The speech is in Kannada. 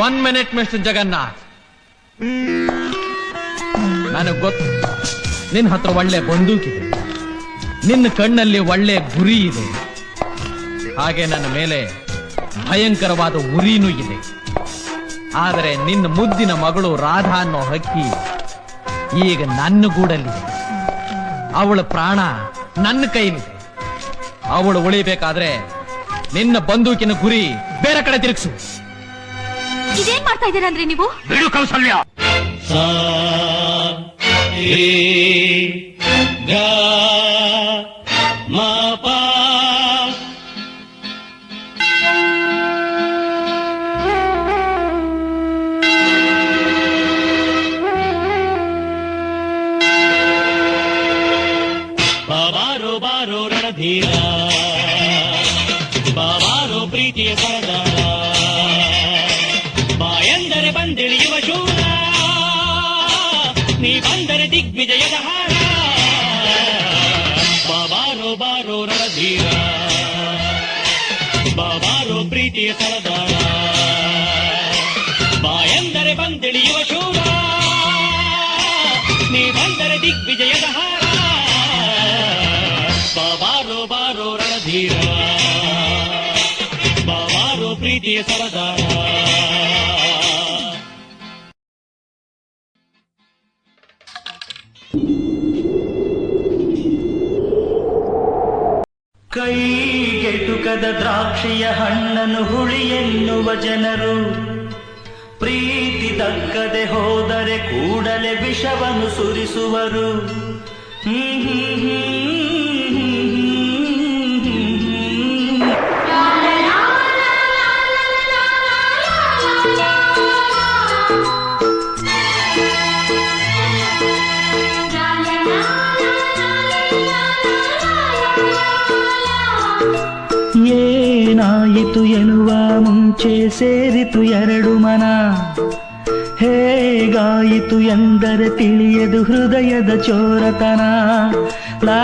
1 minute, ಮಿಸ್ಟರ್ ಜಗನ್ನಾಥ್. ನನಗೆ ಗೊತ್ತು, ನಿನ್ನ ಹತ್ರ ಒಳ್ಳೆ ಬಂದೂಕಿದೆ, ನಿನ್ನ ಕಣ್ಣಲ್ಲಿ ಒಳ್ಳೆ ಗುರಿ ಇದೆ, ಹಾಗೆ ನನ್ನ ಮೇಲೆ ಭಯಂಕರವಾದ ಉರಿನೂ ಇದೆ. ಆದರೆ ನಿನ್ನ ಮುದ್ದಿನ ಮಗಳು ರಾಧಾ ಅನ್ನೋ ಹಕ್ಕಿ ಈಗ ನನ್ನ ಗೂಡಲ್ಲಿದೆ. ಅವಳ ಪ್ರಾಣ ನನ್ನ ಕೈಲಿದೆ. ಅವಳು ಉಳಿಬೇಕಾದ್ರೆ ನಿನ್ನ ಬಂದೂಕಿನ ಗುರಿ ಬೇರೆ ಕಡೆ ತಿರುಗಿಸು. ಇದೇನ್ ಮಾಡ್ತಾ ಇದ್ದೀರಂದ್ರೆ ನೀವು? ಬಿಡು ಕೌಸಲ್ಯ. ಬಾಬಾರೋ ಬಾರೋ ರಣಧೀರ, ಬಾಬಾರೋ ಪ್ರೀತಿಯ ಸರದಾರ, ಬಾಯಂದರೆ ಬಂದಿಳಿಯುವ ಶೂರ, ನೀ ಬಂದರೆ ದಿಗ್ವಿಜಯದ ಹಾರ. ಬಾಬಾರೋ ಬಾರೋ ರಣಧೀರ, ಬಾಬಾರೋ ಪ್ರೀತಿಯ ಸರದಾರ, ಬಾಯಂದರೆ ಬಂದಿಳಿಯುವ ಶೂರ, ನೀ ಬಂದರೆ ದಿಗ್ವಿಜಯದ ಹಾರ. ಬಾಬಾರೋ ಬಾರೋ ರಣಧೀರ, ಬಾಬಾರೋ ಪ್ರೀತಿಯ ಸರದಾರ. ಕೈಗೆಟುಕದ ದ್ರಾಕ್ಷಿಯ ಹಣ್ಣನ್ನು ಹುಳಿ ಎನ್ನುವ ಜನರು, ಪ್ರೀತಿ ದಕ್ಕದೆ ಹೋದರೆ ಕೂಡಲೇ ವಿಷವನ್ನು ಸುರಿಸುವರು. ಏನಾಯಿತು ಎನ್ನುವ ಮುಂಚೆ ಸೇರಿತು ಎರಡು ಮನ, ಹೇಗಾಯಿತು ಎಂದರೆ ತಿಳಿಯದು ಹೃದಯದ ಚೋರತನ. ಲಾ